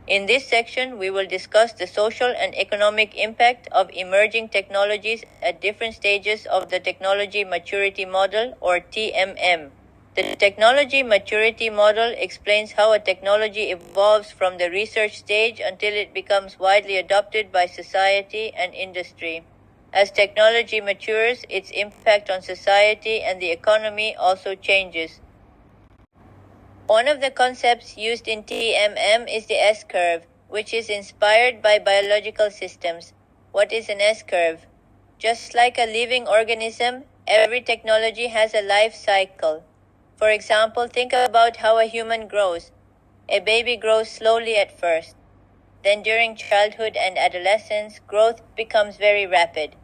In this section, we will discuss the social and economic impact of emerging technologies at different stages of the Technology Maturity Model, or TMM. The Technology Maturity Model explains how a technology evolves from the research stage until it becomes widely adopted by society and industry. As technology matures, its impact on society and the economy also changes. One of the concepts used in TMM is the S-curve, which is inspired by biological systems. What is an S-curve? Just like a living organism, every technology has a life cycle. For example, think about how a human grows. A baby grows slowly at first. Then during childhood and adolescence, growth becomes very rapid.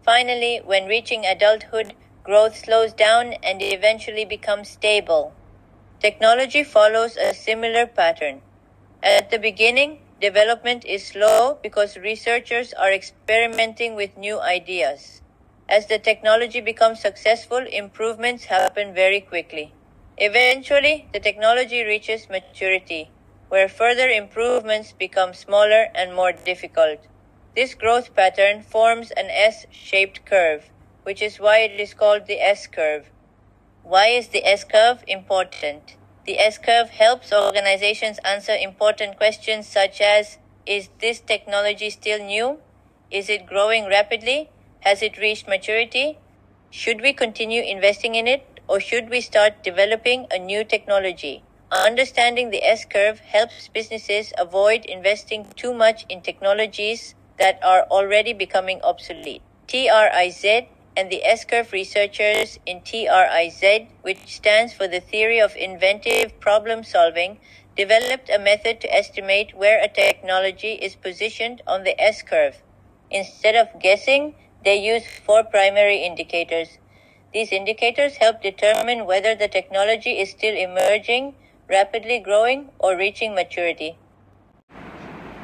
Finally, when reaching adulthood, growth slows down and eventually becomes stable. Technology follows a similar pattern. At the beginning, development is slow because researchers are experimenting with new ideas. As the technology becomes successful, improvements happen very quickly. Eventually, the technology reaches maturity, where further improvements become smaller and more difficult. This growth pattern forms an S-shaped curve, which is why it is called the S-curve. Why is the S-curve important? The S-curve helps organizations answer important questions such as, is this technology still new? Is it growing rapidly? Has it reached maturity? Should we continue investing in it, or should we start developing a new technology? Understanding the S-curve helps businesses avoid investing too much in technologies that are already becoming obsolete. TRIZ and the S-curve researchers in TRIZ, which stands for the Theory of Inventive Problem Solving, developed a method to estimate where a technology is positioned on the S-curve. Instead of guessing, they use 4 primary indicators. These indicators help determine whether the technology is still emerging, rapidly growing, or reaching maturity.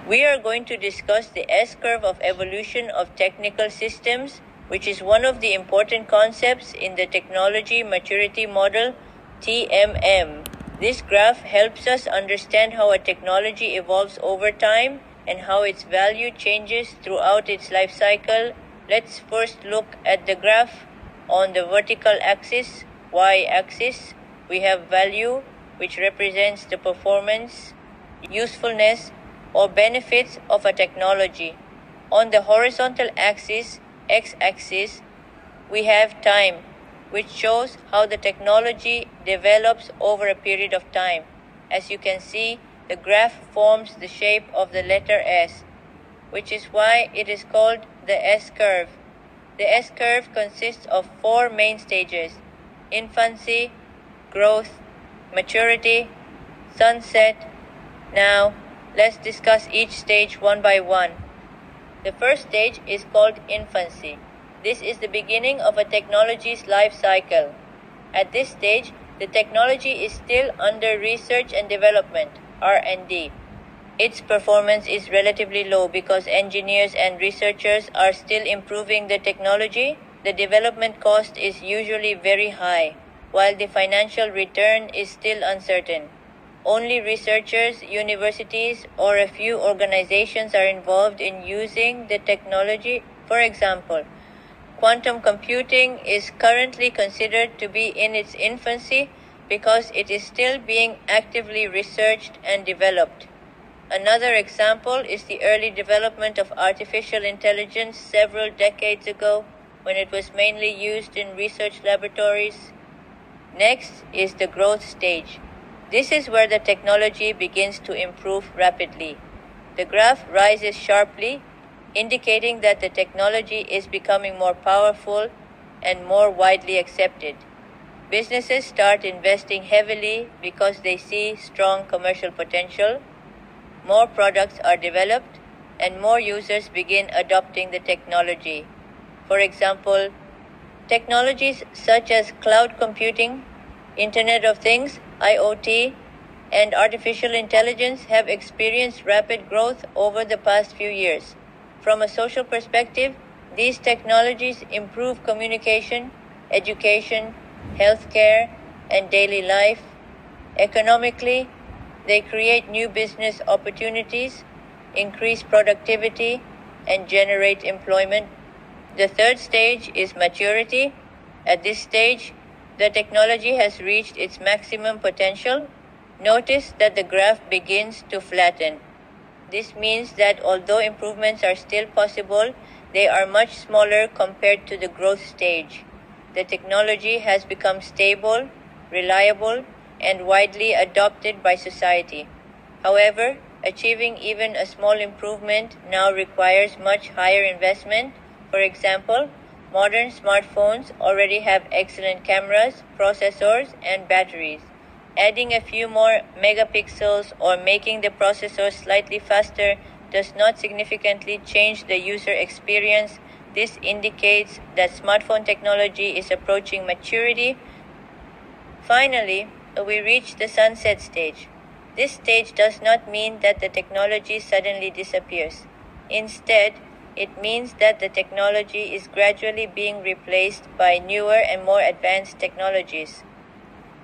We are going to discuss the S-curve of evolution of technical systems, which is one of the important concepts in the Technology Maturity Model, TMM. This graph helps us understand how a technology evolves over time and how its value changes throughout its life cycle. Let's first look at the graph. On the vertical axis, y-axis, we have value, which represents the performance, usefulness, or benefits of a technology. On the horizontal axis, x-axis, we have time, which shows how the technology develops over a period of time. As you can see, the graph forms the shape of the letter S, which is why it is called the S-curve. The S-curve consists of 4 main stages: infancy, growth, maturity, sunset. Now, let's discuss each stage one by one. The first stage is called infancy. This is the beginning of a technology's life cycle. At this stage, the technology is still under research and development, R&D. Its performance is relatively low because engineers and researchers are still improving the technology. The development cost is usually very high, while the financial return is still uncertain. Only researchers, universities, or a few organizations are involved in using the technology. For example, quantum computing is currently considered to be in its infancy because it is still being actively researched and developed. Another example is the early development of artificial intelligence several decades ago, when it was mainly used in research laboratories. Next is the growth stage. This is where the technology begins to improve rapidly. The graph rises sharply, indicating that the technology is becoming more powerful and more widely accepted. Businesses start investing heavily because they see strong commercial potential. More products are developed, and more users begin adopting the technology. For example, technologies such as cloud computing, Internet of Things, IoT, and artificial intelligence have experienced rapid growth over the past few years. From a social perspective, these technologies improve communication, education, healthcare, and daily life. Economically, They create new business opportunities, increase productivity, and generate employment. The third stage is maturity. At this stage, the technology has reached its maximum potential. Notice that the graph begins to flatten. This means that although improvements are still possible, they are much smaller compared to the growth stage. The technology has become stable, reliable, and widely adopted by society. However, achieving even a small improvement now requires much higher investment. For example, modern smartphones already have excellent cameras, processors, and batteries. Adding a few more megapixels or making the processor slightly faster does not significantly change the user experience. This indicates that smartphone technology is approaching maturity. Finally, we reach the sunset stage. This stage does not mean that the technology suddenly disappears. Instead, it means that the technology is gradually being replaced by newer and more advanced technologies.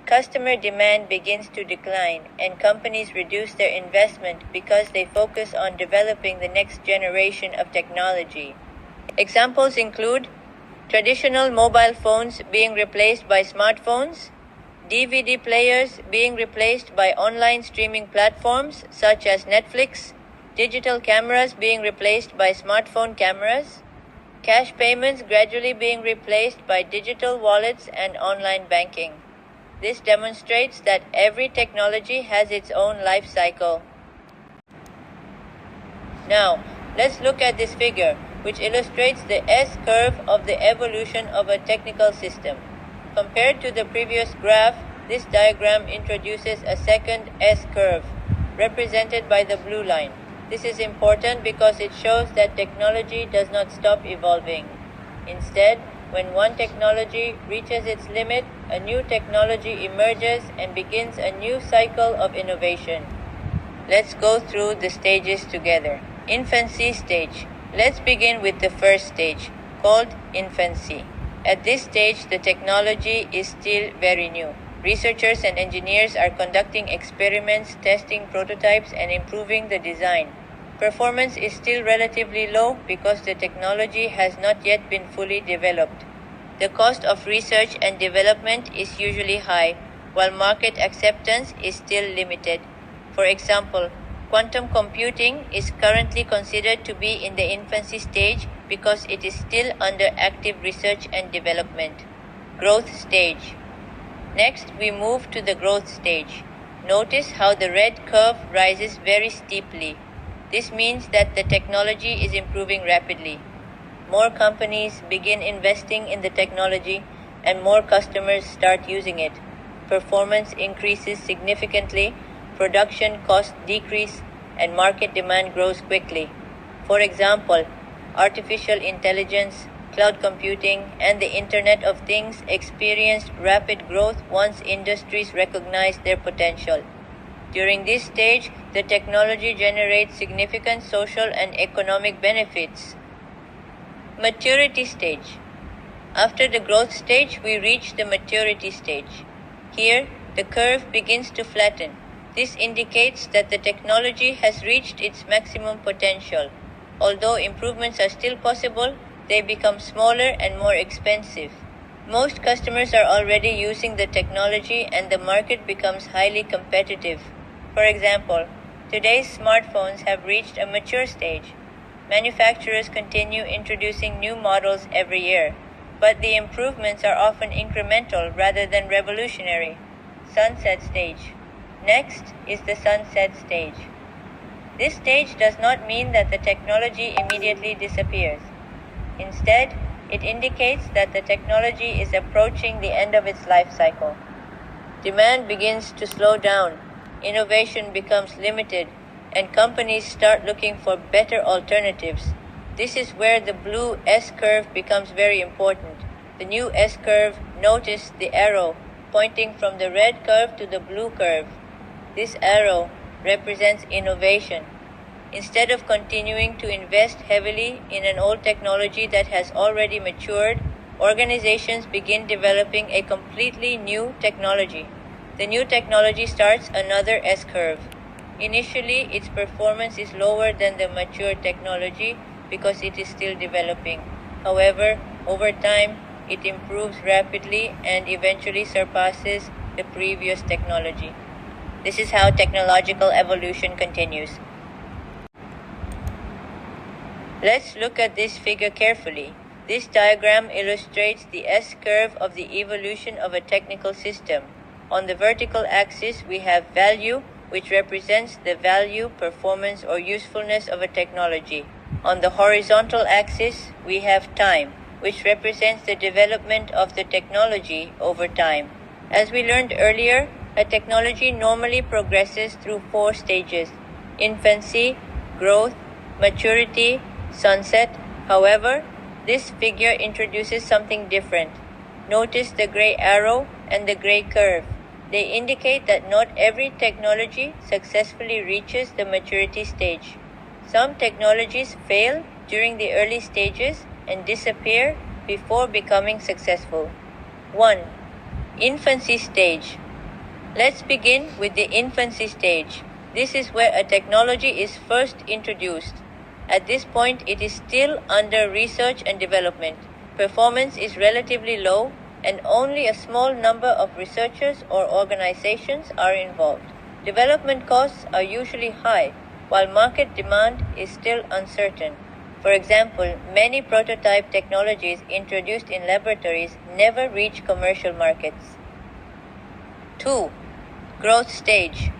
Customer demand begins to decline, and companies reduce their investment because they focus on developing the next generation of technology. Examples include traditional mobile phones being replaced by smartphones, DVD players being replaced by online streaming platforms such as Netflix, digital cameras being replaced by smartphone cameras, cash payments gradually being replaced by digital wallets and online banking. This demonstrates that every technology has its own life cycle. Now, let's look at this figure, which illustrates the S-curve of the evolution of a technical system. Compared to the previous graph, this diagram introduces a second S-curve, represented by the blue line. This is important because it shows that technology does not stop evolving. Instead, when one technology reaches its limit, a new technology emerges and begins a new cycle of innovation. Let's go through the stages together. Infancy stage. Let's begin with the first stage, called infancy. At this stage, the technology is still very new. Researchers and engineers are conducting experiments, testing prototypes, and improving the design. Performance is still relatively low because the technology has not yet been fully developed. The cost of research and development is usually high, while market acceptance is still limited. For example, quantum computing is currently considered to be in the infancy stage because it is still under active research and development. Growth stage. Next, we move to the growth stage. Notice how the red curve rises very steeply. This means that the technology is improving rapidly. More companies begin investing in the technology and more customers start using it. Performance increases significantly, production costs decrease, and market demand grows quickly. For example, artificial intelligence, cloud computing, and the Internet of Things experienced rapid growth once industries recognized their potential. During this stage, the technology generates significant social and economic benefits. Maturity stage. After the growth stage, we reach the maturity stage. Here, the curve begins to flatten. This indicates that the technology has reached its maximum potential. Although improvements are still possible, they become smaller and more expensive. Most customers are already using the technology and the market becomes highly competitive. For example, today's smartphones have reached a mature stage. Manufacturers continue introducing new models every year, but the improvements are often incremental rather than revolutionary. Sunset stage. Next is the sunset stage. This stage does not mean that the technology immediately disappears. Instead, it indicates that the technology is approaching the end of its life cycle. Demand begins to slow down, innovation becomes limited, and companies start looking for better alternatives. This is where the blue S-curve becomes very important. The new S-curve, notice the arrow pointing from the red curve to the blue curve. This arrow represents innovation. Instead of continuing to invest heavily in an old technology that has already matured, organizations begin developing a completely new technology. the new technology starts another S-curve. Initially, its performance is lower than the mature technology because it is still developing. However, over time, it improves rapidly and eventually surpasses the previous technology. This is how technological evolution continues. Let's look at this figure carefully. This diagram illustrates the S-curve of the evolution of a technical system. On the vertical axis, we have value, which represents the value, performance, or usefulness of a technology. On the horizontal axis, we have time, which represents the development of the technology over time. As we learned earlier, a technology normally progresses through 4 stages: infancy, growth, maturity, sunset. However, this figure introduces something different. Notice the gray arrow and the gray curve. They indicate that not every technology successfully reaches the maturity stage. Some technologies fail during the early stages and disappear before becoming successful. 1. Infancy stage. Let's begin with the infancy stage. This is where a technology is first introduced. At this point, it is still under research and development. Performance is relatively low, and only a small number of researchers or organizations are involved. Development costs are usually high, while market demand is still uncertain. For example, many prototype technologies introduced in laboratories never reach commercial markets. 2. Growth stage.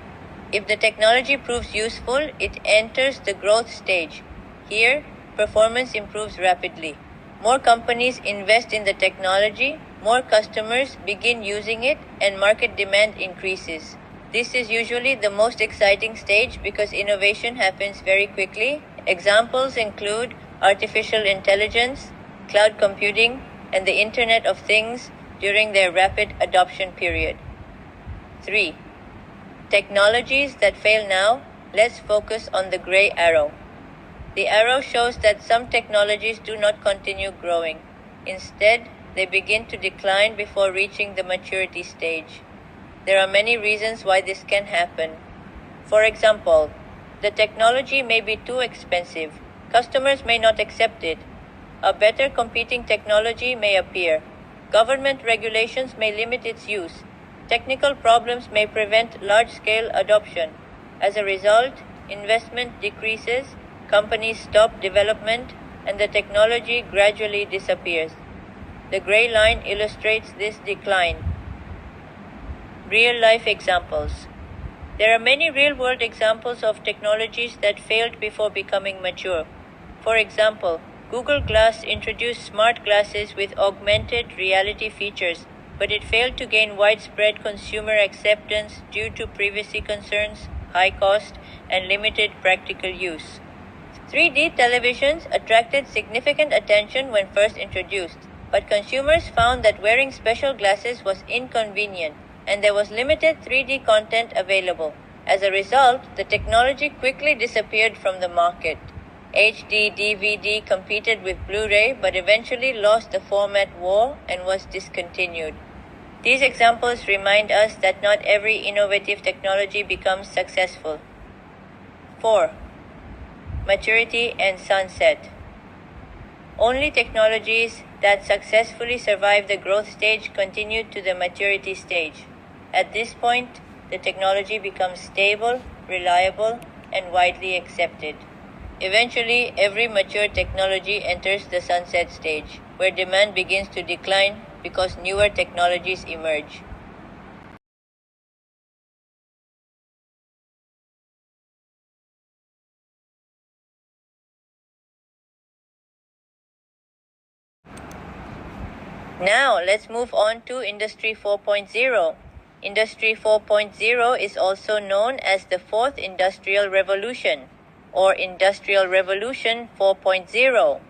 If the technology proves useful, it enters the growth stage. Here, performance improves rapidly. More companies invest in the technology, more customers begin using it, and market demand increases. This is usually the most exciting stage because innovation happens very quickly. Examples include artificial intelligence, cloud computing, and the Internet of Things during their rapid adoption period. 3. Technologies that fail now. Let's focus on the gray arrow. The arrow shows that some technologies do not continue growing. Instead, they begin to decline before reaching the maturity stage. There are many reasons why this can happen. For example, the technology may be too expensive. Customers may not accept it. A better competing technology may appear. Government regulations may limit its use. Technical problems may prevent large-scale adoption. As a result, investment decreases, companies stop development, and the technology gradually disappears. The gray line illustrates this decline. Real-life examples. There are many real-world examples of technologies that failed before becoming mature. For example, Google Glass introduced smart glasses with augmented reality features, but it failed to gain widespread consumer acceptance due to privacy concerns, high cost, and limited practical use. 3D televisions attracted significant attention when first introduced, but consumers found that wearing special glasses was inconvenient, and there was limited 3D content available. As a result, the technology quickly disappeared from the market. HD DVD competed with Blu-ray but eventually lost the format war and was discontinued. These examples remind us that not every innovative technology becomes successful. 4. Maturity and sunset. Only technologies that successfully survive the growth stage continue to the maturity stage. At this point, the technology becomes stable, reliable, and widely accepted. Eventually, every mature technology enters the sunset stage, where demand begins to decline because newer technologies emerge. Now, let's move on to Industry 4.0. Industry 4.0 is also known as the Fourth Industrial Revolution, or Industrial Revolution 4.0.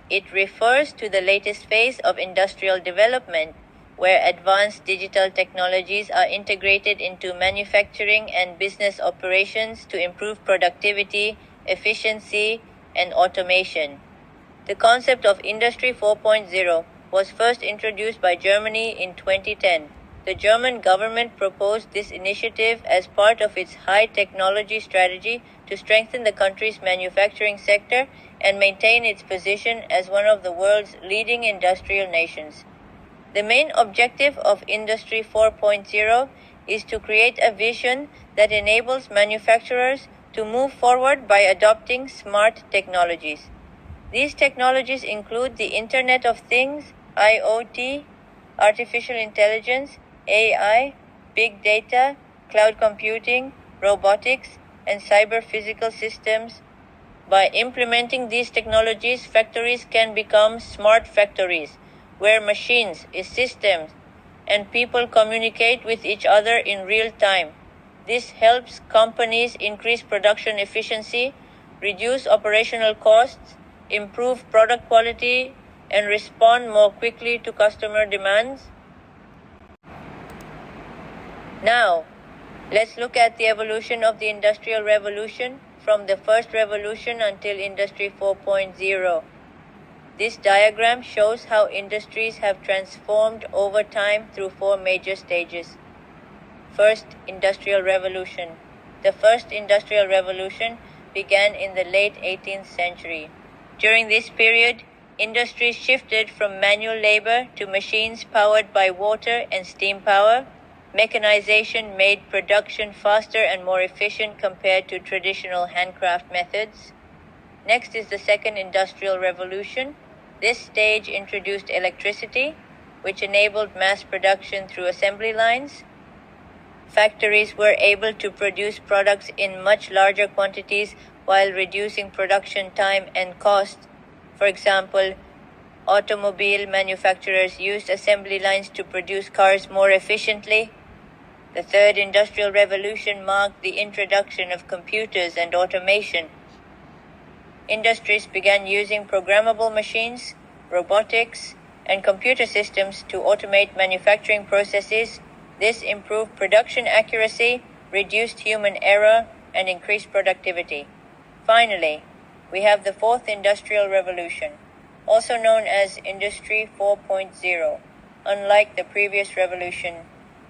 It refers to the latest phase of industrial development, where advanced digital technologies are integrated into manufacturing and business operations to improve productivity, efficiency, and automation. The concept of Industry 4.0 was first introduced by Germany in 2010. The German government proposed this initiative as part of its high technology strategy to strengthen the country's manufacturing sector and maintain its position as one of the world's leading industrial nations. The main objective of Industry 4.0 is to create a vision that enables manufacturers to move forward by adopting smart technologies. These technologies include the Internet of Things, IoT, artificial intelligence, AI, big data, cloud computing, robotics, and cyber physical systems. By implementing these technologies, factories can become smart factories, where machines, systems, and people communicate with each other in real time. This helps companies increase production efficiency, reduce operational costs, improve product quality, and respond more quickly to customer demands. Now, let's look at the evolution of the Industrial Revolution from the first revolution until Industry 4.0. This diagram shows how industries have transformed over time through four major stages. First Industrial Revolution. The first Industrial Revolution began in the late 18th century. During this period, industries shifted from manual labor to machines powered by water and steam power. Mechanization made production faster and more efficient compared to traditional handcraft methods. Next is the Second Industrial Revolution. This stage introduced electricity, which enabled mass production through assembly lines. Factories were able to produce products in much larger quantities while reducing production time and cost. For example, automobile manufacturers used assembly lines to produce cars more efficiently. The Third Industrial Revolution marked the introduction of computers and automation. Industries began using programmable machines, robotics, and computer systems to automate manufacturing processes. This improved production accuracy, reduced human error, and increased productivity. Finally, we have the Fourth Industrial Revolution, also known as Industry 4.0. Unlike the previous revolution,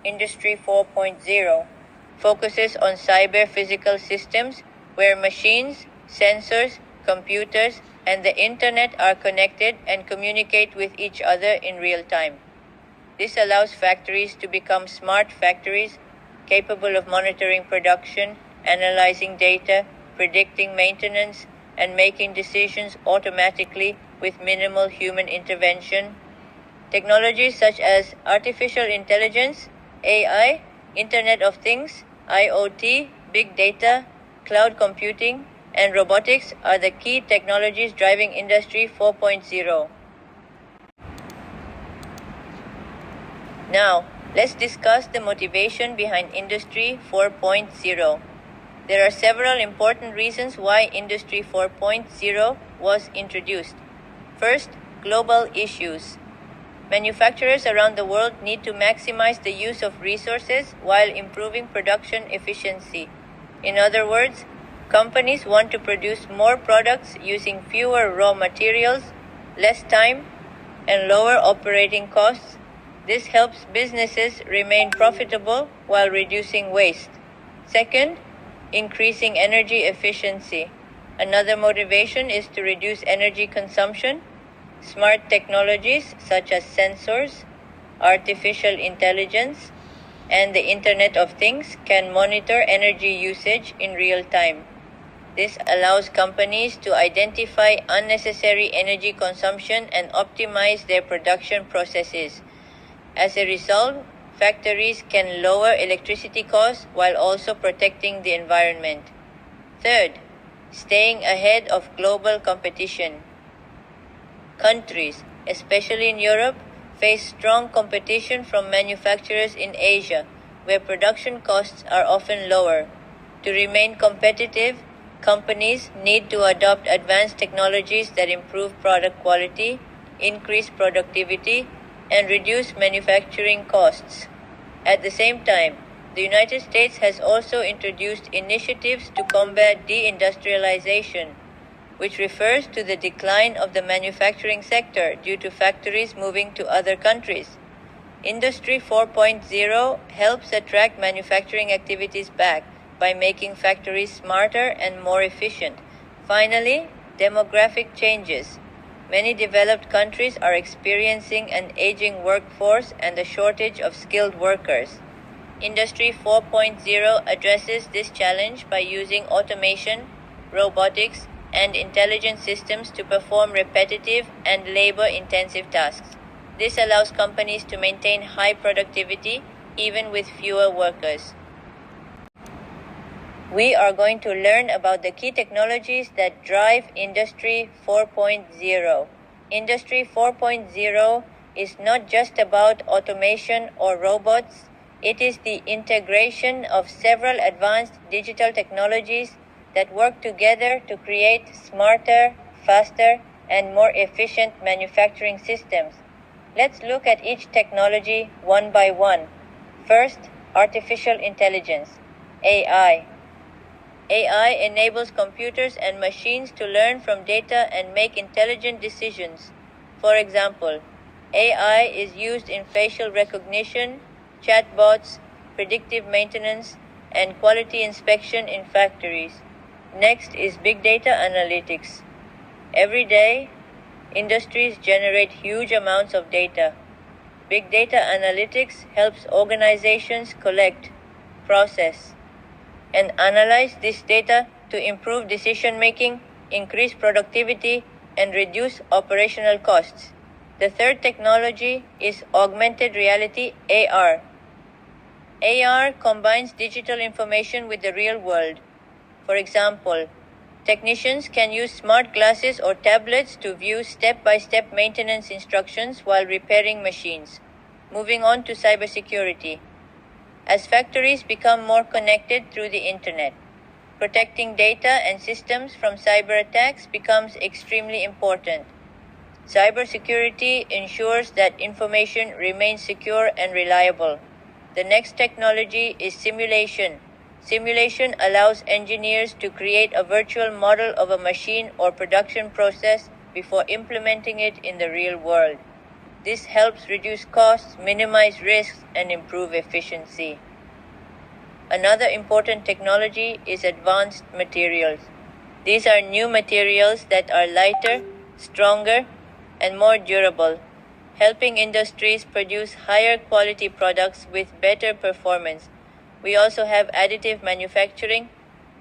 Industry 4.0 focuses on cyber-physical systems where machines, sensors, computers, and the internet are connected and communicate with each other in real time. This allows factories to become smart factories, capable of monitoring production, analyzing data, predicting maintenance, and making decisions automatically with minimal human intervention. Technologies such as artificial intelligence, AI, Internet of Things, IoT, big data, cloud computing, and robotics are the key technologies driving Industry 4.0. Now, let's discuss the motivation behind Industry 4.0. There are several important reasons why Industry 4.0 was introduced. First, global issues. Manufacturers around the world need to maximize the use of resources while improving production efficiency. In other words, companies want to produce more products using fewer raw materials, less time, and lower operating costs. This helps businesses remain profitable while reducing waste. Second, increasing energy efficiency. Another motivation is to reduce energy consumption. Smart technologies such as sensors, artificial intelligence, and the Internet of Things can monitor energy usage in real time. This allows companies to identify unnecessary energy consumption and optimize their production processes. As a result, factories can lower electricity costs while also protecting the environment. Third, staying ahead of global competition. Countries, especially in Europe, face strong competition from manufacturers in Asia, where production costs are often lower. To remain competitive, companies need to adopt advanced technologies that improve product quality, increase productivity, and reduce manufacturing costs. At the same time, the United States has also introduced initiatives to combat deindustrialization, which refers to the decline of the manufacturing sector due to factories moving to other countries. Industry 4.0 helps attract manufacturing activities back by making factories smarter and more efficient. Finally, demographic changes. Many developed countries are experiencing an aging workforce and a shortage of skilled workers. Industry 4.0 addresses this challenge by using automation, robotics, and intelligent systems to perform repetitive and labor-intensive tasks. This allows companies to maintain high productivity even with fewer workers. We are going to learn about the key technologies that drive Industry 4.0. Industry 4.0 is not just about automation or robots, it is the integration of several advanced digital technologies that work together to create smarter, faster, and more efficient manufacturing systems. Let's look at each technology one by one. First, artificial intelligence, AI. AI enables computers and machines to learn from data and make intelligent decisions. For example, AI is used in facial recognition, chatbots, predictive maintenance, and quality inspection in factories. Next is big data analytics. Every day, industries generate huge amounts of data. Big data analytics helps organizations collect, process, and analyze this data to improve decision making, increase productivity, and reduce operational costs. The third technology is augmented reality AR. AR combines digital information with the real world. For example, technicians can use smart glasses or tablets to view step-by-step maintenance instructions while repairing machines. Moving on to cybersecurity. As factories become more connected through the internet, protecting data and systems from cyber attacks becomes extremely important. Cybersecurity ensures that information remains secure and reliable. The next technology is simulation. Simulation allows engineers to create a virtual model of a machine or production process before implementing it in the real world. This helps reduce costs, minimize risks, and improve efficiency. Another important technology is advanced materials. These are new materials that are lighter, stronger, and more durable, helping industries produce higher quality products with better performance. We also have additive manufacturing,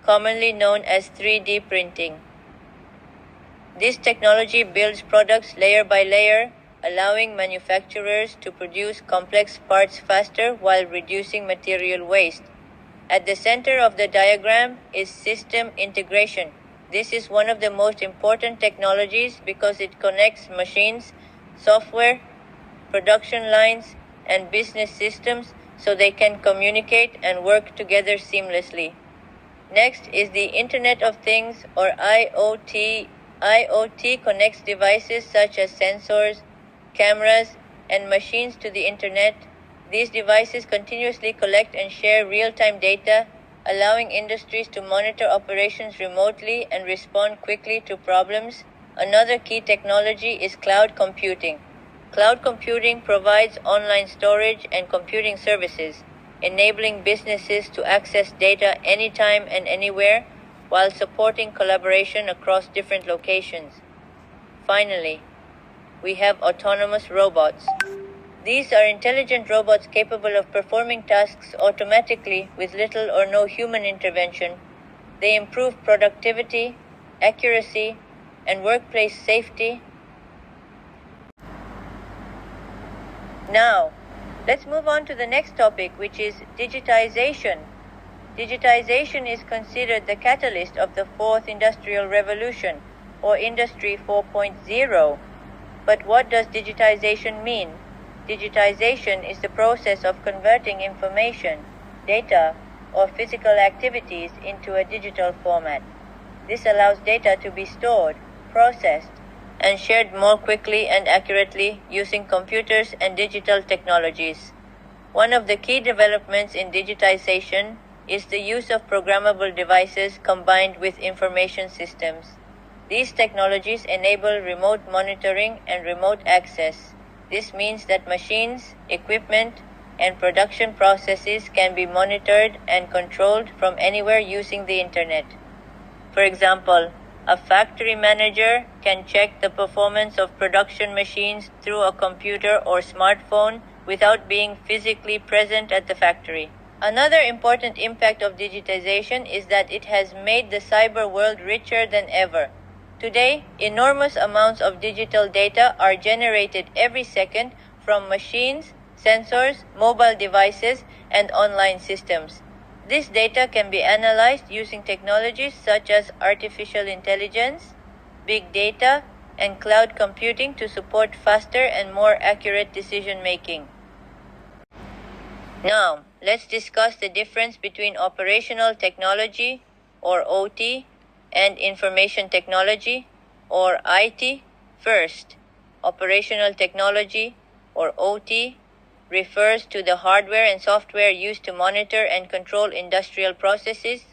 commonly known as 3D printing. This technology builds products layer by layer, allowing manufacturers to produce complex parts faster while reducing material waste. At the center of the diagram is system integration. This is one of the most important technologies because it connects machines, software, production lines, and business systems so they can communicate and work together seamlessly. Next is the Internet of Things or IoT. IoT connects devices such as sensors, cameras, and machines to the internet. These devices continuously collect and share real-time data, allowing industries to monitor operations remotely and respond quickly to problems. Another key technology is cloud computing. Cloud computing provides online storage and computing services, enabling businesses to access data anytime and anywhere while supporting collaboration across different locations. Finally, we have autonomous robots. These are intelligent robots capable of performing tasks automatically with little or no human intervention. They improve productivity, accuracy, and workplace safety. Now, let's move on to the next topic, which is digitization. Digitization is considered the catalyst of the fourth industrial revolution, or Industry 4.0. But what does digitization mean? Digitization is the process of converting information, data, or physical activities into a digital format. This allows data to be stored, processed, and shared more quickly and accurately using computers and digital technologies. One of the key developments in digitization is the use of programmable devices combined with information systems. These technologies enable remote monitoring and remote access, This means that machines, equipment, and production processes can be monitored and controlled from anywhere using the internet. For example, a factory manager can check the performance of production machines through a computer or smartphone without being physically present at the factory. Another important impact of digitization is that it has made the cyber world richer than ever. Today, enormous amounts of digital data are generated every second from machines, sensors, mobile devices, and online systems. This data can be analyzed using technologies such as artificial intelligence, big data, and cloud computing to support faster and more accurate decision making. Now, let's discuss the difference between operational technology, or OT, and information technology, or IT. First, operational technology, or OT, refers to the hardware and software used to monitor and control industrial processes.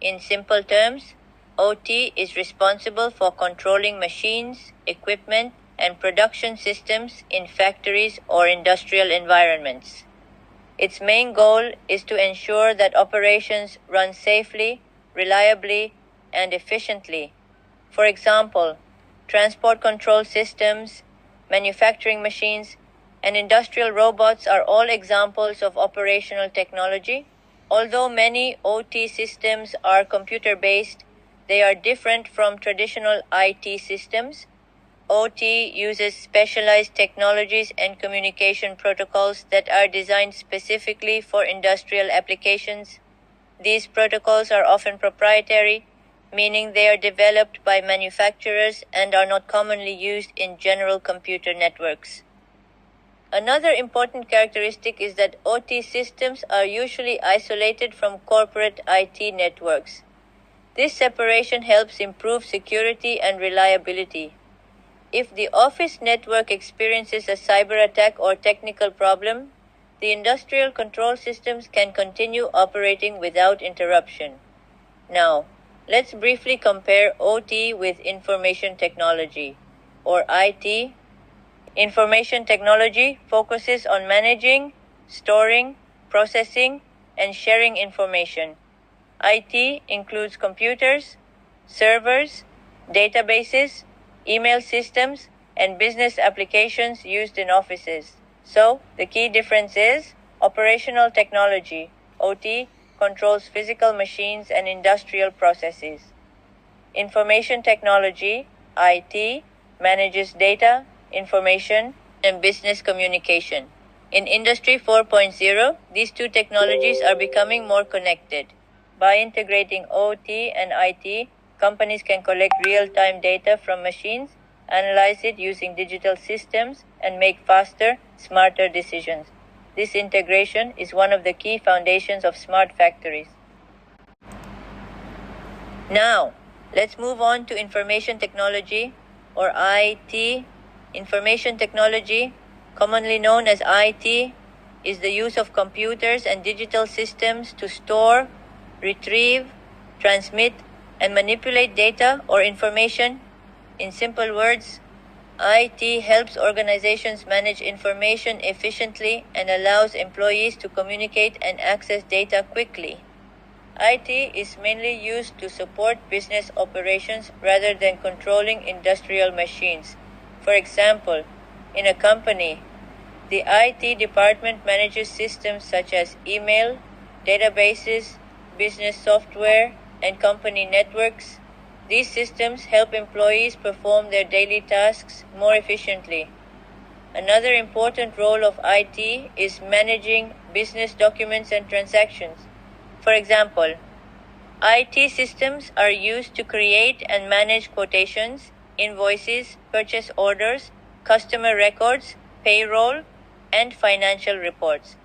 In simple terms, OT is responsible for controlling machines, equipment, and production systems in factories or industrial environments. Its main goal is to ensure that operations run safely, reliably, and efficiently. For example, transport control systems, manufacturing machines, and industrial robots are all examples of operational technology. Although many OT systems are computer-based, they are different from traditional IT systems. OT uses specialized technologies and communication protocols that are designed specifically for industrial applications. These protocols are often proprietary, meaning they are developed by manufacturers and are not commonly used in general computer networks. Another important characteristic is that OT systems are usually isolated from corporate IT networks. This separation helps improve security and reliability. If the office network experiences a cyber attack or technical problem, the industrial control systems can continue operating without interruption. Now, let's briefly compare OT with information technology, or IT. Information technology focuses on managing, storing, processing, and sharing information. IT includes computers, servers, databases, email systems, and business applications used in offices. So, the key difference is operational technology, OT, controls physical machines and industrial processes. Information technology, IT, manages data, information, and business communication. In Industry 4.0, these two technologies are becoming more connected. By integrating OT and IT, companies can collect real-time data from machines, analyze it using digital systems, and make faster, smarter decisions. This integration is one of the key foundations of smart factories. Now, let's move on to information technology, or IT. Information technology, commonly known as IT, is the use of computers and digital systems to store, retrieve, transmit, and manipulate data or information. In simple words, IT helps organizations manage information efficiently and allows employees to communicate and access data quickly. IT is mainly used to support business operations rather than controlling industrial machines. For example, in a company, the IT department manages systems such as email, databases, business software, and company networks. These systems help employees perform their daily tasks more efficiently. Another important role of IT is managing business documents and transactions. For example, IT systems are used to create and manage quotations, invoices, purchase orders, customer records, payroll, and financial reports.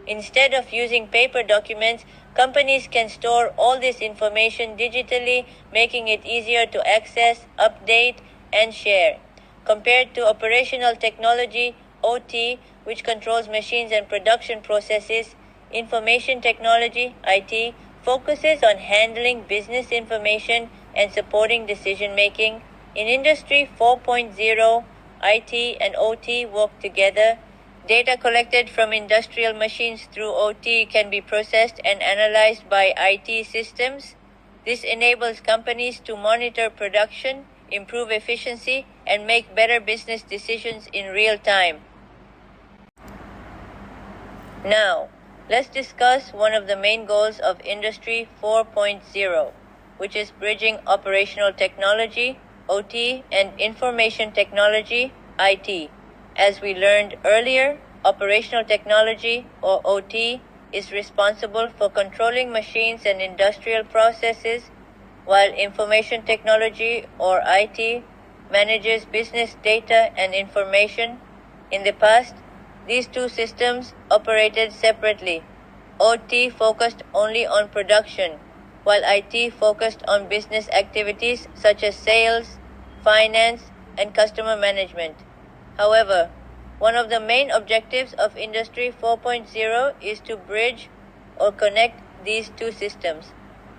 Instead of using paper documents, companies can store all this information digitally, making it easier to access, update, and share. Compared to operational technology, OT, which controls machines and production processes, information technology, IT, focuses on handling business information and supporting decision making. In Industry 4.0, IT and OT work together. Data collected from industrial machines through OT can be processed and analyzed by IT systems. This enables companies to monitor production, improve efficiency, and make better business decisions in real time. Now, let's discuss one of the main goals of Industry 4.0, which is bridging operational technology, OT, and information technology, IT. As we learned earlier, operational technology, or OT, is responsible for controlling machines and industrial processes, while information technology, or IT, manages business data and information. In the past, these two systems operated separately. OT focused only on production, while IT focused on business activities such as sales, finance, and customer management. However, one of the main objectives of Industry 4.0 is to bridge or connect these two systems.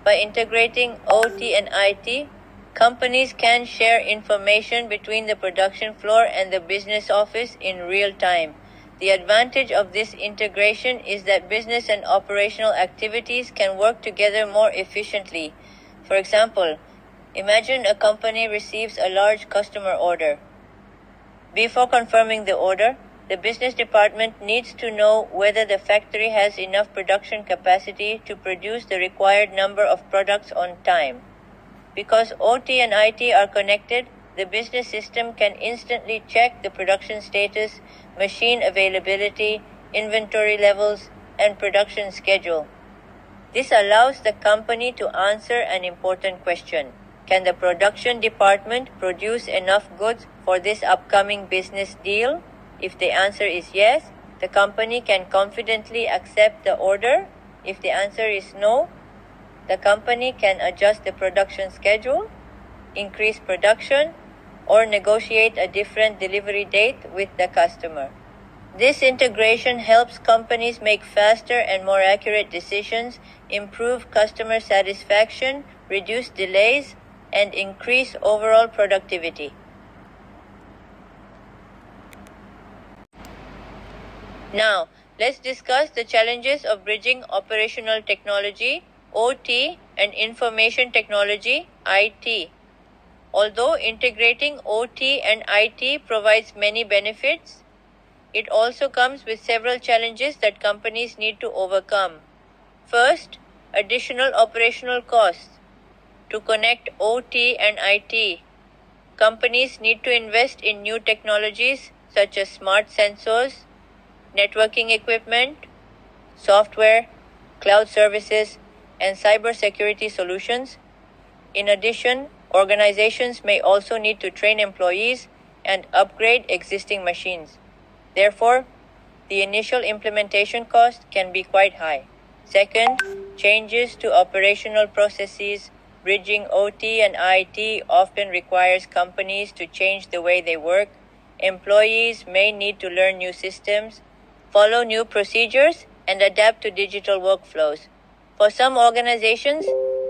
By integrating OT and IT, companies can share information between the production floor and the business office in real time. The advantage of this integration is that business and operational activities can work together more efficiently. For example, imagine a company receives a large customer order. Before confirming the order, the business department needs to know whether the factory has enough production capacity to produce the required number of products on time. Because OT and IT are connected, the business system can instantly check the production status, machine availability, inventory levels, and production schedule. This allows the company to answer an important question. Can the production department produce enough goods for this upcoming business deal? If the answer is yes, the company can confidently accept the order. If the answer is no, the company can adjust the production schedule, increase production, or negotiate a different delivery date with the customer. This integration helps companies make faster and more accurate decisions, improve customer satisfaction, reduce delays, and increase overall productivity. Now, let's discuss the challenges of bridging operational technology, OT, and information technology, IT. Although integrating OT and IT provides many benefits, it also comes with several challenges that companies need to overcome. First, additional operational costs. To connect OT and IT, companies need to invest in new technologies such as smart sensors, networking equipment, software, cloud services, and cybersecurity solutions. In addition, organizations may also need to train employees and upgrade existing machines. Therefore, the initial implementation cost can be quite high. Second, changes to operational processes. Bridging OT and IT often requires companies to change the way they work. Employees may need to learn new systems, follow new procedures, and adapt to digital workflows. For some organizations,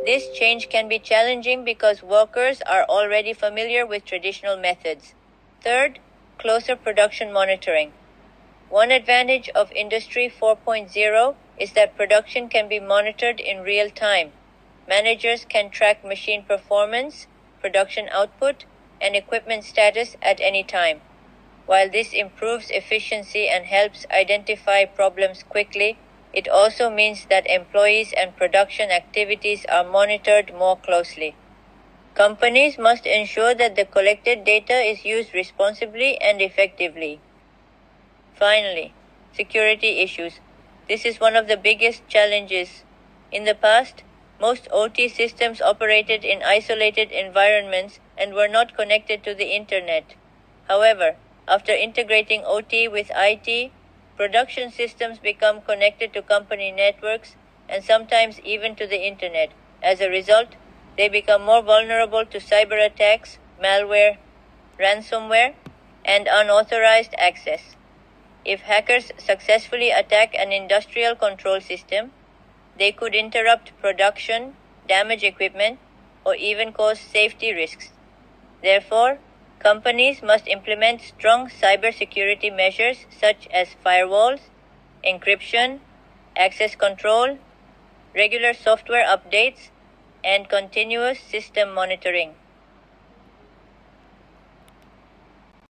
this change can be challenging because workers are already familiar with traditional methods. Third, closer production monitoring. One advantage of Industry 4.0 is that production can be monitored in real time. Managers can track machine performance, production output, and equipment status at any time. While this improves efficiency and helps identify problems quickly, it also means that employees and production activities are monitored more closely. Companies must ensure that the collected data is used responsibly and effectively. Finally, security issues. This is one of the biggest challenges. In the past, most OT systems operated in isolated environments and were not connected to the internet. However, after integrating OT with IT, production systems become connected to company networks and sometimes even to the internet. As a result, they become more vulnerable to cyber attacks, malware, ransomware, and unauthorized access. If hackers successfully attack an industrial control system, they could interrupt production, damage equipment, or even cause safety risks. Therefore, Companies must implement strong cybersecurity measures such as firewalls, encryption, access control, regular software updates, and continuous system monitoring.